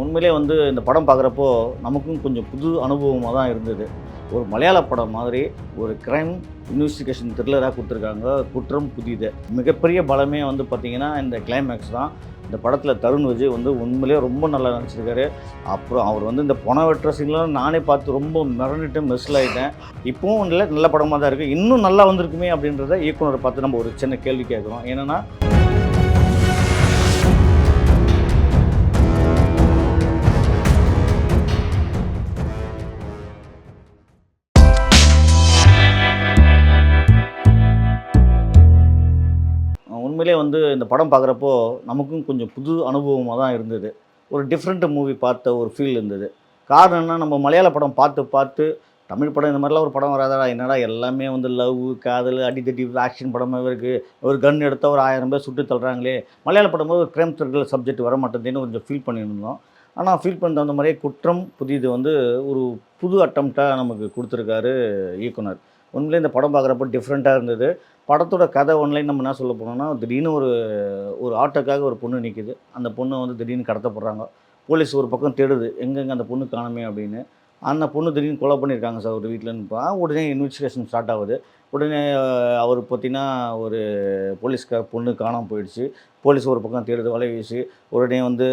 உண்மையிலே வந்து இந்த படம் பார்க்குறப்போ நமக்கும் கொஞ்சம் புது அனுபவமாக தான் இருந்தது. ஒரு மலையாள படம் மாதிரி ஒரு கிரைம் இன்வெஸ்டிகேஷன் த்ரில்லராக கொடுத்துருக்காங்க. குற்றம் புதிது. மிகப்பெரிய பலமே வந்து பார்த்திங்கன்னா இந்த கிளைமேக்ஸ் தான். இந்த படத்தில் தருண் விஜய் வந்து உண்மையிலே ரொம்ப நல்லா நடிச்சிருக்காரு. அப்புறம் அவர் வந்து இந்த பொண வெட்டுற சீன்லாம் நானே பார்த்து ரொம்ப மிரண்டுட்டு மிஸ்ல ஆகிட்டேன். இப்போவும் இல்லை, நல்ல படமாக தான் இருக்குது. இன்னும் நல்லா வந்திருக்குமே அப்படின்றத இயக்குனரை பார்த்து நம்ம ஒரு சின்ன கேள்வி கேட்குறோம். என்னென்னா உண்மையிலே வந்து இந்த படம் பார்க்குறப்போ நமக்கும் கொஞ்சம் புது அனுபவமாக தான் இருந்தது. ஒரு டிஃப்ரெண்ட் மூவி பார்த்த ஒரு ஃபீல் இருந்தது. காரணம் என்ன, நம்ம மலையாள படம் பார்த்து பார்த்து தமிழ் படம் இந்த மாதிரிலாம் ஒரு படம் வராதடா, என்னடா எல்லாமே வந்து லவ், காதல், அடித்தடி ஆக்ஷன் படமாகவே இருக்குது. ஒரு கன் எடுத்தால் ஒரு 1000 பேர் சுட்டு தள்ளுறாங்களே, மலையாள படம் போது ஒரு கிரைம் த்ரில்லர் சப்ஜெக்ட் வர மாட்டேங்குதுன்னு கொஞ்சம் ஃபீல் பண்ணியிருந்தோம். ஆனால் ஃபீல் பண்ண தகுந்த மாதிரியே குற்றம் புதிது வந்து ஒரு புது அட்டம்ப்டாக நமக்கு கொடுத்துருக்காரு இயக்குனர். உண்மையிலே இந்த படம் பார்க்குறப்போ டிஃப்ரெண்ட்டாக இருந்தது. படத்தோட கதை ஒன்லைன் நம்ம என்ன சொல்ல போனோம்னா, திடீர்னு ஒரு ஆட்டோக்காக ஒரு பொண்ணு நிற்கிது. அந்த பொண்ணு வந்து திடீர்னு கடத்தப்படுறாங்க. போலீஸ் ஒரு பக்கம் தேடுது, எங்கெங்கே அந்த பொண்ணு காணுமே அப்படின்னு. அந்த பொண்ணு திடீர்னு கொலை பண்ணியிருக்காங்க சார் ஒரு வீட்டிலன்னு. உடனே இன்வெஸ்டிகேஷன் ஸ்டார்ட் ஆகுது. உடனே அவர் பார்த்தீங்கன்னா ஒரு போலீஸ்கார பொண்ணு காணாமல் போயிடுச்சு. போலீஸ் ஒரு பக்கம் தேடுது வலை வீசி. உடனே வந்து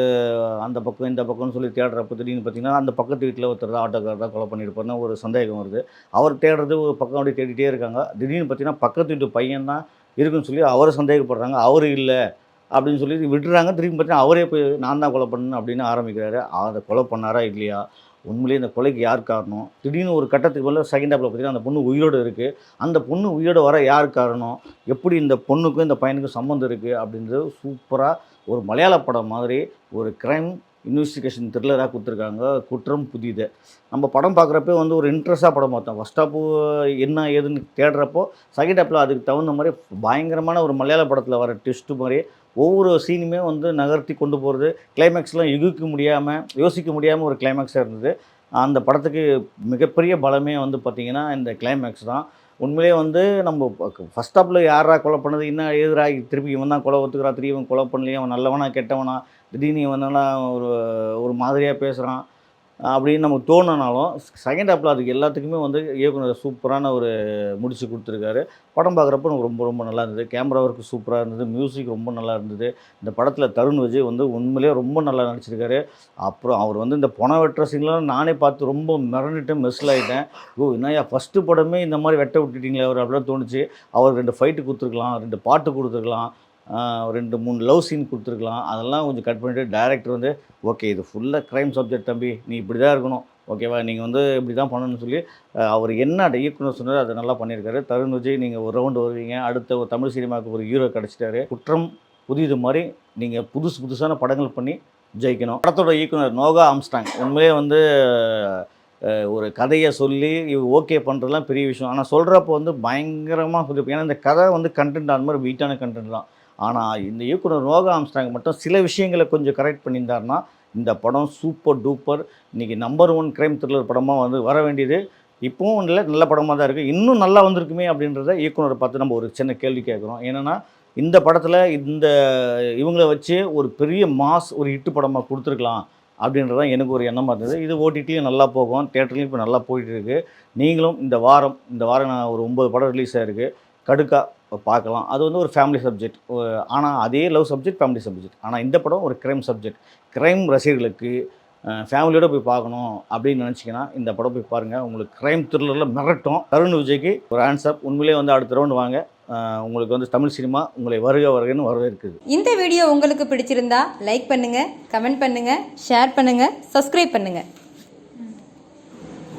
அந்த பக்கம் இந்த பக்கம்னு சொல்லி தேடுறப்போ திடீர்னு பார்த்தீங்கன்னா அந்த பக்கத்து வீட்டில் ஒருத்தர் தான் ஆட்டோக்காரர் தான் கொலை பண்ணியிருப்பாருன்னு ஒரு சந்தேகம் வருது. அவர் தேடுறது ஒரு பக்கம் அப்படி தேடிட்டே இருக்காங்க. திடீர்னு பார்த்தீங்கன்னா பக்கத்து வீட்டு பையன் தான் இருக்குன்னு சொல்லி அவரை சந்தேகப்படுறாங்க. அவர் இல்லை அப்படின்னு சொல்லி விட்டுறாங்க. திரும்பி பார்த்தீங்கன்னா அவரே போய் நான் தான் கொலை பண்ணேன் அப்படின்னு ஆரம்பிக்கிறாரு. அதை கொலை பண்ணாரா இல்லையா, உண்மையிலேயே இந்த கொலைக்கு யார் காரணம், திடீர்னு ஒரு கட்டத்துக்கு மேலே செகண்ட் ஹாப்பில் பார்த்தீங்கன்னா அந்த பொண்ணு உயிரோடு இருக்குது. அந்த பொண்ணு உயிரோடு வர யார் காரணம், எப்படி இந்த பொண்ணுக்கும் இந்த பையனுக்கும் சம்மந்தம் இருக்குது அப்படின்றது சூப்பராக ஒரு மலையாள படம் மாதிரி ஒரு கிரைம் இன்வெஸ்டிகேஷன் த்ரில்லராக கொடுத்துருக்காங்க. குற்றம் புதிது. நம்ம படம் பார்க்குறப்ப வந்து ஒரு இன்ட்ரெஸ்ட்டாக படம் பார்த்தோம். ஃபஸ்ட் ஹாப்பு என்ன ஏதுன்னு தேடுறப்போ செகண்ட் ஹாப்பில் அதுக்கு தகுந்த மாதிரி பயங்கரமான ஒரு மலையாள படத்தில் வர ட்விஸ்ட்டு மாதிரி ஒவ்வொரு சீனுமே வந்து நகர்த்தி கொண்டு போகிறது. கிளைமேக்ஸ்லாம் யோசிக்க முடியாமல் ஒரு கிளைமேக்ஸாக இருந்தது. அந்த படத்துக்கு மிகப்பெரிய பலமே வந்து பார்த்திங்கன்னா இந்த கிளைமேக்ஸ் தான். உண்மையிலே வந்து நம்ம ஃபஸ்ட் ஹாப்பில் யாரா கொலை பண்ணது, இன்னும் எதிரா திருப்பி இவன் தான் கொலை ஒத்துக்கிறான், திருப்பி இவன் கொலை பண்ணலையே, அவன் நல்லவனா கெட்டவனா, திடீர்னு இவனெல்லாம் ஒரு மாதிரியாக பேசுகிறான் அப்படின்னு நமக்கு தோணுனாலும் செகண்ட் ஹாப்பில் அதுக்கு எல்லாத்துக்குமே வந்து இயக்குனர் சூப்பரான ஒரு முடிச்சு கொடுத்துருக்காரு. படம் பார்க்குறப்போ எனக்கு ரொம்ப ரொம்ப நல்லா இருந்தது. கேமரா ஒர்க்கு சூப்பராக இருந்தது. மியூசிக் ரொம்ப நல்லா இருந்தது. இந்த படத்தில் தருண் விஜய் வந்து உண்மையிலேயே ரொம்ப நல்லா நடிச்சிருக்காரு. அப்புறம் அவர் வந்து இந்த பொண வெட்டுற சீன்லாம் நானே பார்த்து ரொம்ப மிரண்டுட்டு மிஸ்ல ஆகிட்டேன். என்னையா ஃபஸ்ட்டு படமே இந்த மாதிரி வெட்ட விட்டுட்டீங்களே அவர் அப்படிலாம் தோணுச்சு. அவர் 2 ஃபைட்டு கொடுத்துருக்கலாம், 2 பாட்டு கொடுத்துருக்கலாம், 2 3 லவ் சீன் கொடுத்துருக்கலாம். அதெல்லாம் கொஞ்சம் கட் பண்ணிவிட்டு டைரக்டர் வந்து ஓகே இது ஃபுல்லாக க்ரைம் சப்ஜெக்ட் தம்பி, நீ இப்படி தான் இருக்கணும், ஓகேவா, நீங்கள் வந்து இப்படி தான் பண்ணணும்னு சொல்லி அவர் என்ன இயக்குனர் சொன்னார் அதை நல்லா பண்ணியிருக்காரு. தருண் விஜய் நீங்கள் ஒரு ரவுண்டு வருவீங்க, அடுத்த ஒரு தமிழ் சினிமாவுக்கு ஒரு ஹீரோ கிடச்சிட்டாரு. குற்றம் புதிது மாதிரி நீங்கள் புதுசான படங்கள் பண்ணி ஜெயிக்கணும். படத்தோட இயக்குனர் நோகா ஆம்ஸ்ட்ராங் உண்மையிலே வந்து ஒரு கதையை சொல்லி ஓகே பண்ணுறதுலாம் பெரிய விஷயம். ஆனால் சொல்கிறப்போ வந்து பயங்கரமாக புது, ஏன்னா இந்த கதை வந்து கண்டென்ட் அந்த மாதிரி வெயிட்டான கண்டென்ட் தான். ஆனால் இந்த இயக்குனர் நோகா ஆம்ஸ்ட்ராங் மட்டும் சில விஷயங்களை கொஞ்சம் கரெக்ட் பண்ணியிருந்தாருன்னா இந்த படம் சூப்பர் டூப்பர் இன்றைக்கி நம்பர் 1 கிரைம் த்ரில்லர் படமாக வந்து வர வேண்டியது. இப்போவும் இல்லை, நல்ல படமாக தான் இருக்குது. இன்னும் நல்லா வந்திருக்குமே அப்படின்றத இயக்குனரை பார்த்து நம்ம ஒரு சின்ன கேள்வி கேட்குறோம். ஏன்னா இந்த படத்தில் இவங்களை வச்சு ஒரு பெரிய ஒரு ஹிட்டு படமாக கொடுத்துருக்கலாம் அப்படின்றதான் எனக்கு ஒரு எண்ணமாக இருந்தது. இது ஓடிடிலையும் நல்லா போகும், தியேட்டர்லையும் இப்போ நல்லா போயிட்டுருக்கு. நீங்களும் இந்த வாரம் நான் ஒரு 9 படம் ரிலீஸ் ஆகிருக்கு, கடுக்கா பார்க்கலாம். அது வந்து ஒரு ஃபேமிலி சப்ஜெக்ட். ஆனால் அதே லவ் சப்ஜெக்ட், ஃபேமிலி சப்ஜெக்ட். ஆனால் இந்த படம் ஒரு கிரைம் சப்ஜெக்ட். கிரைம் ரசிகர்களுக்கு ஃபேமிலியோடு போய் பார்க்கணும் அப்படின்னு நினச்சிங்கன்னா இந்த படம் போய் பாருங்கள். உங்களுக்கு கிரைம் த்ரில்லரில் மிரட்டும். தருண் விஜய்க்கு ஒரு ஆன்சர். உண்மையிலே வந்து அடுத்த ரவுண்டு வாங்க. உங்களுக்கு வந்து தமிழ் சினிமா உங்களை வருகன்னு வரவேற்குது. இந்த வீடியோ உங்களுக்கு பிடிச்சிருந்தா லைக் பண்ணுங்கள், கமெண்ட் பண்ணுங்கள், ஷேர் பண்ணுங்கள், சப்ஸ்கிரைப் பண்ணுங்கள்.